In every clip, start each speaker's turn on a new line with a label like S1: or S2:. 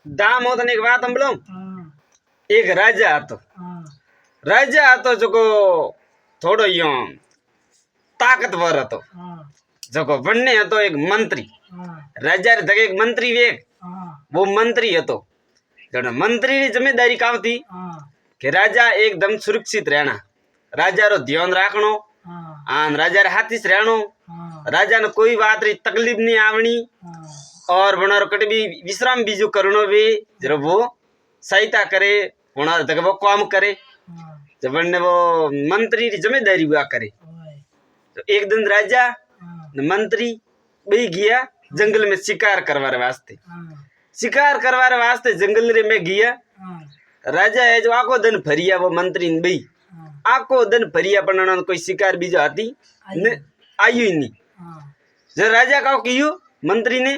S1: दामोदर एक बात सांभळो।
S2: हाँ
S1: एक राजा હતો।
S2: हाँ
S1: राजा હતો जको थोड़ो यो ताकतवर હતો।
S2: हाँ
S1: जको बनने હતો एक मंत्री।
S2: हाँ
S1: राजा रे जगह एक मंत्री वे
S2: हाँ
S1: वो मंत्री હતો। जण मंत्री री जिम्मेदारी काम थी
S2: हाँ
S1: कि राजा एकदम सुरक्षित रहना, राजा रो ध्यान रखनो,
S2: हाँ
S1: आन राजा रे हाथी से रहनो,
S2: हाँ
S1: राजा ने कोई बात री तकलीफ नहीं आवनी
S2: हाँ
S1: और बनारो कट भी विश्राम बीजू करनो भी जब वो सहायता करे बनारो तक वो काम करे
S2: हाँ
S1: जब बनने वो मंत्री री जिम्मेदारी हुआ करे।
S2: ओए
S1: तो एक दिन राजा
S2: हाँ
S1: ने मंत्री भी गया जंगल में शिकार करवाने वास्ते।
S2: हाँ
S1: शिकार करवाने वास्ते जंगल रे में गया।
S2: हाँ
S1: राजा है जो आको दिन फरिया वो मंत्री ने भी
S2: हाँ
S1: आको दिन फरिया पण उन्होंने कोई शिकार बीजो आती ने आयु ही नहीं।
S2: हाँ
S1: जब राजा का कियो मंत्री ने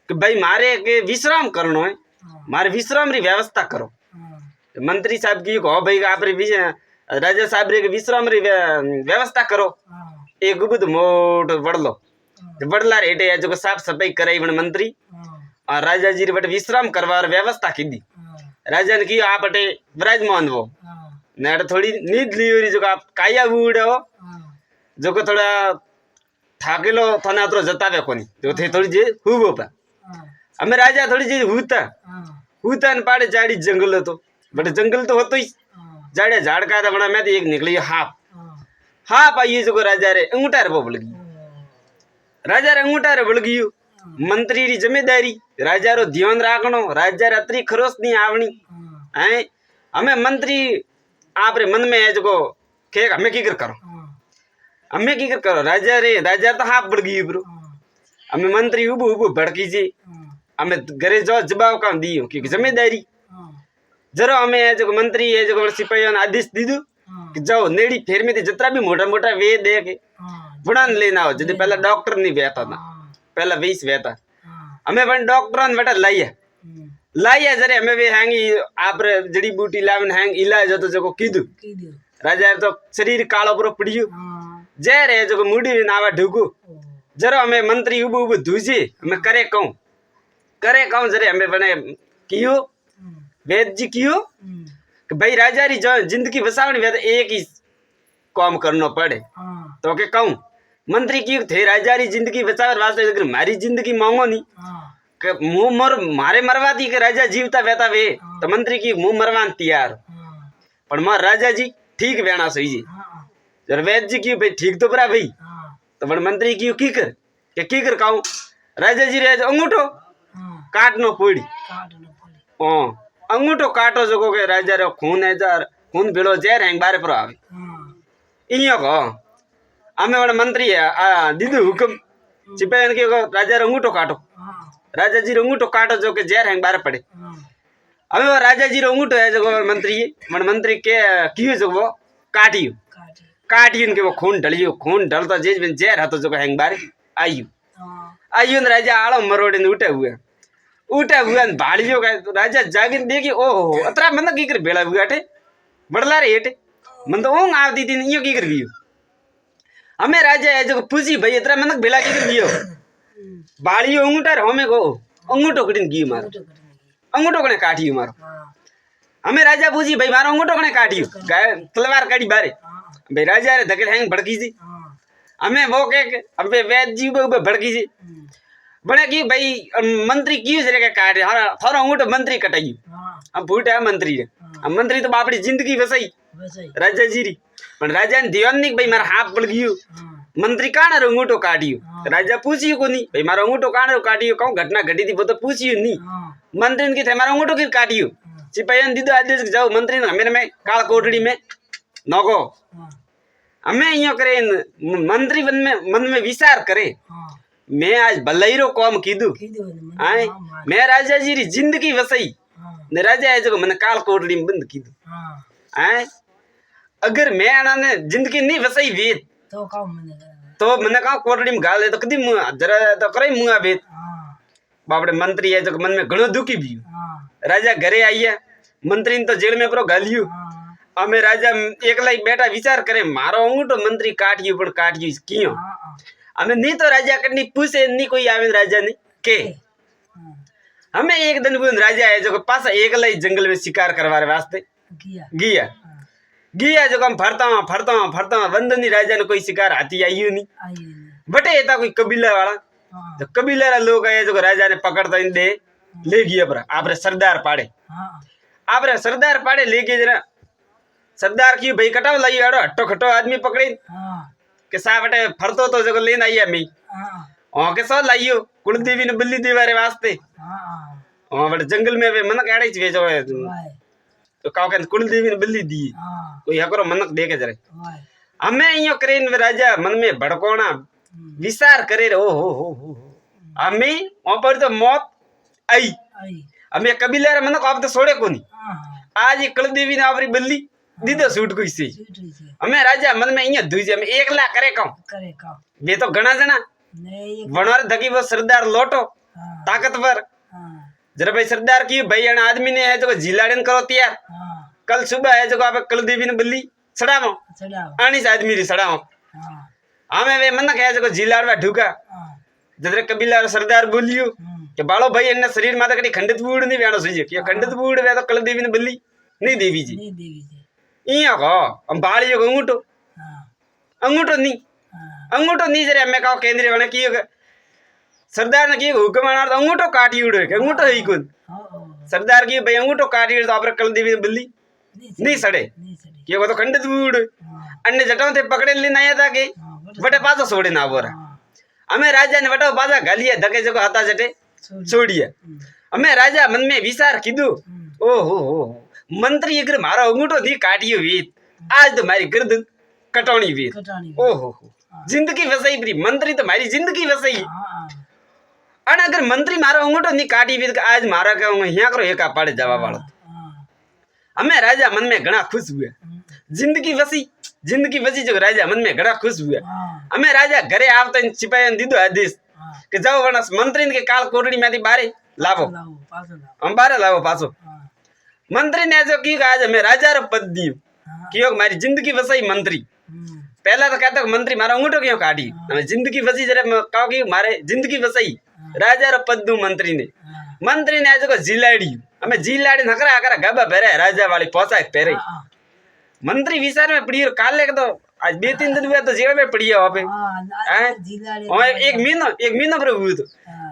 S1: कि भाई मारे के विश्राम करनो है,
S2: हाँ
S1: मारे विश्राम री व्यवस्था करो।
S2: हाँ
S1: तो मंत्री साहब की हो भाई आप रे राजा साहब रे के विश्राम री व्यवस्था करो।
S2: हाँ
S1: एक गुबुद मोट बड़लो बड़ला रेटे है जो साफ सफाई कराई बन मंत्री
S2: हाँ
S1: और राजा जी रे बट विश्राम करवार व्यवस्था की दी।
S2: हाँ
S1: राजा ने की आप अटे विराजमान वो
S2: हाँ
S1: नेट थोड़ी नींद ली हुई जो आप काया बूढ़े हो
S2: हाँ
S1: जो को थोड़ा थाकेलो थाना तो जतावे कोनी जो थे थोड़ी जे हुबो पा
S2: हाँ
S1: हमें राजा थोड़ी जी हुता
S2: हाँ
S1: हुता न पाड़े जाड़ी जंगल तो बट जंगल तो होतो ही
S2: हाँ
S1: जाड़े झाड़ का था बड़ा मैं तो एक निकली हाफ
S2: हाँ
S1: हाफ आई जो को राजा रे अंगूठा रे बोल गई राजा रे अंगूठा रे बोल गई मंत्री री जिम्मेदारी राजा रो ध्यान राखनो राजा रे अतरी खरोस नहीं आवनी
S2: हाँ
S1: हैं हमें मंत्री आप रे मन में है जो के हमें की कर करो
S2: हाँ
S1: हमें की कर करो राजा रे राजा तो हाफ बढ़ गई ब्रो
S2: हाँ
S1: हमें मंत्री उबू उबू भड़की जी
S2: हाँ
S1: हमें घरे जो जवाब काम दियो क्योंकि जिम्मेदारी
S2: हाँ
S1: जरो हमें जो मंत्री है जो सिपाहियों ने आदेश दी दो
S2: हाँ
S1: कि जाओ नेड़ी फेर में जितना भी मोटा मोटा वे दे के
S2: हाँ
S1: बुढ़ान लेना हो जब पहला डॉक्टर नहीं बैठा था
S2: हाँ
S1: पहला 20 बैठा
S2: हाँ
S1: हमें वन डॉक्टर ने बेटा लाइया लाइया जरे हमें वे हैंगी आप रे जड़ी बूटी लावन हैंग इलाज हो तो जो कीधु
S2: की दियो
S1: राजा तो शरीर कालो पूरा पड़ियो
S2: हाँ
S1: जय रे जो मुड़ी नावा ढुकू
S2: ओ
S1: जरो हमें मंत्री उबू उबू धूजी हमें करे कहूँ जरे हमें बने कियो वेद जी कियो कि भाई राजा री जो जिंदगी बसावनी वे तो एक ही काम करना पड़े
S2: हाँ
S1: तो के कहूँ मंत्री की थे राजा री जिंदगी बचावे वास्ते अगर मारी जिंदगी मांगो नहीं
S2: हाँ
S1: कि मुंह मर मारे मरवा दी के राजा जीवता बेता वे तो मंत्री की मुंह मरवान तैयार
S2: हाँ
S1: पर मार राजा जी ठीक बहना सही जी
S2: हाँ
S1: जर वैद जी की भाई ठीक तो बरा भाई
S2: हाँ
S1: तो बड़ मंत्री की कर कहूँ राजा जी रे अंगूठो
S2: हाँ
S1: काटनो पड़ी
S2: काटना पड़े
S1: ओ अंगूठो काटो जो के राजा रे खून है जार खून भेड़ो जहर हैंग बारे पर आवे
S2: हाँ
S1: इयो को हमें बड़ा मंत्री है दीदू हुक्म सिपाही के राजा रे अंगूठो काटो
S2: हाँ
S1: राजा जी रे अंगूठो काटो जो के जहर हैंग बारे पड़े
S2: हाँ
S1: हमें वो राजा जी रे अंगूठो है जो मंत्री मन मंत्री के कियो जो वो काटियो
S2: काटे
S1: काटियो के वो खून ढलियो खून ढलता जेज में जहर हतो जो हैंग बारे आयु
S2: हाँ
S1: आयु न राजा आलो मरोड़े ने उठे हुए न भाड़ियो का राजा जागिन देखी ओहो अतरा मन की कर बेला हुआ टे बड़ला रे हेटे मन तो ओंग आवती थी इयो की कर गयो हमें राजा है जो पूछी भाई इतना मन बेला की कर दियो भाड़ियो अंगूठा रे हमें को अंगूठो कटिन गयो मारो
S2: तो करने की
S1: अंगूठो कने काटियो मारो
S2: हाँ
S1: हमें राजा पूछी भाई मारो अंगूठो कने काटियो गाय तलवार काटी बारे
S2: हाँ
S1: भाई राजा रे धकेल हैंग भड़की जी
S2: हाँ
S1: हमें वो के अबे वैद जी बे भड़की जी बने की भाई मंत्री क्यों जरे के काटे थारो अंगूठो मंत्री कटाई
S2: हाँ
S1: अब फूटा है मंत्री रे अब मंत्री तो बापड़ी जिंदगी वसई
S2: वैसे ही
S1: राजा जी री पण राजा ने ध्यान नहीं भाई मारा हाथ पड़ गयो
S2: हाँ
S1: मंत्री काना रे अंगूठो काटियो राजा पूछियो को नहीं भाई मारा अंगूठो काना रे काटियो कहूं घटना घटी थी वो तो पूछियो नहीं
S2: हाँ
S1: मंत्री ने थे मारा अंगूठो की काटियो सिपाही ने दीदो आदेश जाओ मंत्री ने हमें में काल कोठड़ी में नौको
S2: हाँ
S1: हमें यो करे मंत्री मन में विचार करे
S2: हाँ
S1: मैं आज भलाईरो काम कीधु
S2: की दियो ने
S1: आए
S2: हाँ
S1: मैं राजा जी री जिंदगी वसई
S2: हाँ
S1: ने राजा है जो मैंने काल कोठड़ी में बंद कीधु
S2: हाँ
S1: आए अगर मैं आना ने जिंदगी नहीं वसई वेद
S2: तो काम मैंने करा
S1: तो मैंने कहा कोठड़ी में गाल दे तो कदी मुंह जरा तो करे मुंह वेद
S2: हाँ
S1: बापड़े मंत्री है जो मन में घणो दुखी भी
S2: हाँ
S1: राजा घरे आई है मंत्री ने तो जेल में परो गालियो
S2: हाँ
S1: हमें राजा एकला ही बेटा विचार करे मारो अंगूठो मंत्री काटियो पण काटियो कियो
S2: हाँ
S1: हमें नहीं तो राजा कनी पूछे नहीं कोई आवे राजा ने के
S2: हाँ
S1: हमें एक दिन वो राजा है जो पास एकला ही जंगल में शिकार करवाने वास्ते
S2: किया
S1: गया
S2: हाँ
S1: गया जो हम फरता हूँ वंदनी राजा ने कोई शिकार हाथी आई नहीं
S2: आई नहीं
S1: बटे था कोई कबीला वाला
S2: हाँ
S1: तो कबीला वाला लोग आए जो राजा ने पकड़ता इन दे ले गया पर आपरे सरदार पाड़े
S2: हाँ
S1: आपरे सरदार पाड़े लेके जरा सरदार की भाई कटाव लाई आड़ो हट्टो खट्टो आदमी पकड़े
S2: हाँ
S1: के सा बटे फरतो तो जगह लेन आई मैं
S2: हाँ
S1: ओ के सो लाइयो कुलदेवी ने बल्ली देवारे वास्ते
S2: हाँ
S1: ओ बटे जंगल में वे मनक आड़े च जो है
S2: वाह
S1: तो काव के कुलदेवी ने बल्ली दी
S2: हाँ
S1: कोई हकरो मनक देखे जरे
S2: वाह
S1: हमें इयो करेन वे राजा मन में भड़कोना विचार करे रे, ओ हो हमें ओ पर तो मौत आई
S2: आई
S1: हमें कबीला रे मनक आप तो छोड़े कोनी
S2: हाँ
S1: आज ये कुलदेवी ने आपरी बल्ली दीदो सूट कोई से
S2: सीटी से
S1: हमें राजा मन में इयो दुई हम एकला करे कहूं
S2: करे का
S1: वे तो घना जना
S2: नहीं
S1: वनर धकी वो सरदार लोटो
S2: हाँ
S1: ताकतवर
S2: हाँ
S1: जरा भाई सरदार की भाई अन आदमी ने है जो जिलाड़न करो तैयार
S2: हाँ
S1: कल सुबह है जो आप कुलदेवी ने बल्ली सड़ावो
S2: चढ़ाओ
S1: आनी से आदमी री सड़ावो
S2: हाँ
S1: हमें वे मनक है जो जिलाड़वा ढूका
S2: हाँ
S1: जरा कबीला और सरदार बोलियो कि बालो भाई इन्ने शरीर माता कड़ी खंडित बूढ़ नहीं व्यानो सुझे कि खंडित बूढ़ वे तो कुलदेवी ने बल्ली नहीं देवी जी
S2: नहीं देवी जी
S1: इया को हम बालियो को अंगूठो
S2: हाँ
S1: अंगूठो नहीं
S2: हाँ
S1: अंगूठो नहीं जरे हमें कहो केंद्रीय वन की सरदार ने की हुक्म आना तो अंगूठो काटी उड़े के अंगूठो ही कुन
S2: हाँ
S1: सरदार की भाई अंगूठो काटी उड़े तो आप कुलदेवी ने बल्ली नहीं सड़े
S2: नहीं सड़ी
S1: कि वो तो खंडित बूढ़
S2: हाँ
S1: अन्य जटाओं ते पकड़े ले नया था के
S2: हाँ
S1: बटे पासो छोड़े ना बोरा
S2: हाँ
S1: हमें राजा ने बटो बाजा गालिया धके जको हता जटे
S2: छोड़ी
S1: छोड़िए हमें राजा मन में विचार कीधु ओ हो मंत्री अगर मारो अंगूठो दी काटियो वीत आज तो मारी गर्दन कटौनी वीत
S2: कटानी
S1: ओ हो जिंदगी वसई प्री मंत्री तो मारी जिंदगी वसई
S2: हाँ
S1: अन अगर मंत्री मारो अंगूठो नी काटी वीत आज मारा के यहाँ करो एक पाड़े जवाब वालो
S2: हाँ
S1: हमें राजा मन में घना खुश हुए जिंदगी वसी जो राजा मन में घना खुश हुए
S2: हाँ
S1: हमें राजा घरे आवता सिपाही दीदो आदेश
S2: हाँ
S1: कि जाओ वरना मंत्री के काल कोटड़ी में बारे लावो
S2: लाओ पासो लाओ
S1: हम बारे लावो पासो
S2: हाँ
S1: मंत्री ने जो की आज हमें राजा रो पद दियो
S2: हाँ
S1: कि हमारी जिंदगी वसई मंत्री पहला तो कहता मंत्री मारा अंगूठो क्यों काटी हमें जिंदगी वसी जरा कहो कि मारे जिंदगी वसई राजा रो पद दू मंत्री ने
S2: हाँ
S1: मंत्री ने आज को जिलाड़ी हमें जिलाड़ी नकरा आकर गबा पहरे राजा वाली पोशाक पहरे
S2: हाँ
S1: मंत्री विचार में पड़ी और काले के तो आज 2-3 दिन हुआ तो जेल में पड़ी है वहाँ पे
S2: हाँ जिला ले
S1: और एक महीनो पर हुआ तो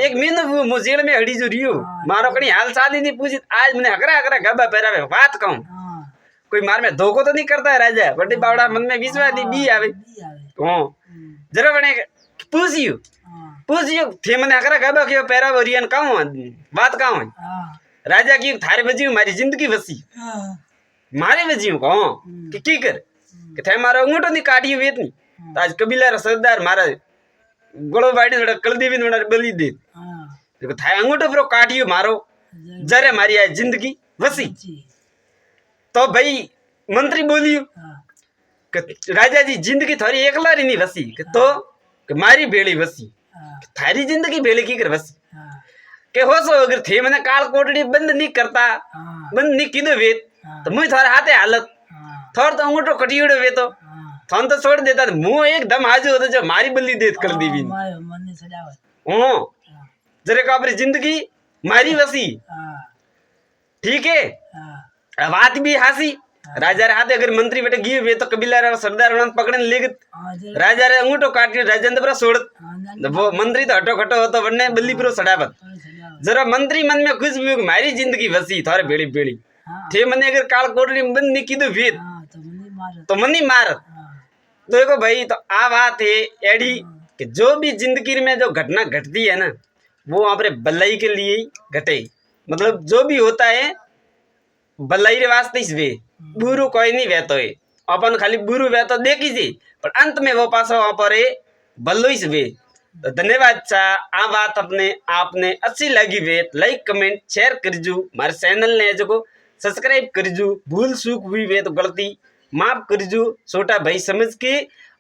S1: एक महीनो हुआ मुझे जेल में हड़ी जो रियो मारो कहीं हाल चाल ही नहीं पूछी आज मैंने हकरा गबा पहरा में बात कहूँ
S2: हाँ
S1: कोई मार में धोखो तो नहीं करता है राजा बड़ी बावड़ा मन में विश्वास नहीं बी आवे
S2: भी आवे
S1: हाँ जरा बने पूछियो थे मैंने हकरा गबा क्यों पहरा वो रियन कहूँ बात कहूँ
S2: हाँ
S1: राजा की थारे बजी हमारी जिंदगी बसी
S2: हाँ
S1: मारे बजी कहो कि कर कि थे मारो अंगूठो नहीं काटियो वेत नहीं तो आज कबीला रा सरदार मारा गोड़ो बाड़ी थोड़ा कुलदेवी ने थोड़ा बलि दे
S2: हाँ
S1: देखो थे अंगूठो पर काटियो मारो जरे मारी आज जिंदगी वसी
S2: जी
S1: तो भाई मंत्री बोलियो
S2: हाँ
S1: कि राजा जी जिंदगी थारी एकला री नहीं वसी कि तो कि मारी बेड़ी वसी
S2: हाँ
S1: थारी जिंदगी बेड़ी की कर वसी
S2: हाँ
S1: के हो सो अगर थे मैंने काल कोटड़ी बंद नहीं करता
S2: हाँ
S1: बंद नहीं कीधो वेत
S2: हाँ
S1: तो मुझे थारे हाथे हालत
S2: हाँ
S1: थोड़ा तो अंगूठो कटियोड़ो वे तो
S2: हाँ
S1: थन तो छोड़ देता था मुंह एकदम हाजिर होता जो मारी बल्ली देत कर दी भी
S2: मारे मन ने सजावट
S1: ओ
S2: हाँ
S1: जरे का अपनी जिंदगी मारी वसी
S2: हाँ
S1: ठीक है
S2: हाँ
S1: बात भी हासी राजा रे हाथे अगर मंत्री बेटे गिए वे तो कबीला रे सरदार वन पकड़ने ले गए
S2: हाँ जे
S1: राजा रे अंगूठो काटी राजेंद्र पर छोड़
S2: हाँ ना
S1: वो मंत्री तो हटो खटो होतो वरने बल्ली पर सड़ावत
S2: सजावट
S1: जरा मंत्री मन में खुश हुई कि मारी जिंदगी वसी थारे बेड़ी बेड़ी
S2: हाँ
S1: थे मने अगर काल कोटरी में बंद नहीं कीधो वेद
S2: हाँ तो मनी मार
S1: तो मनी मारत
S2: हाँ
S1: तो देखो भाई तो आ बात है एडी कि जो भी जिंदगी में जो घटना घटती है ना वो हमारे भलाई के लिए ही घटे मतलब जो भी होता है भलाई रे वास्ते ही वे बुरु कोई नहीं वहतो है अपन खाली बुरु वहतो देखी थी पर अंत में वो पास वहां पर भलो ही वे तो धन्यवाद चा आ बात अपने आपने अच्छी लगी वे लाइक कमेंट शेयर करजू हमारे चैनल ने जो सब्सक्राइब करजू भूल चूक हुई वे तो गलती माफ करजू छोटा भाई समझ के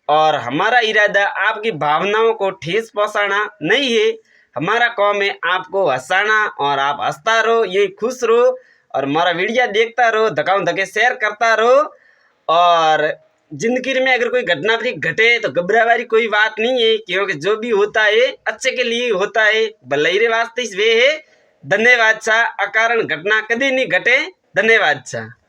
S1: और हमारा इरादा आपकी भावनाओं को ठेस पहुंचाना नहीं है हमारा काम है आपको हंसाना और आप हंसता रहो ये खुश रहो और हमारा वीडियो देखता रहो धकाऊ धके शेयर करता रहो और जिंदगी में अगर कोई घटना भी घटे तो घबरा वाली कोई बात नहीं है क्योंकि जो भी होता है अच्छे के लिए होता है भलाई रे वास्ते वे है धन्यवाद छा। अकारण घटना कदी नहीं घटे। धन्यवाद छा।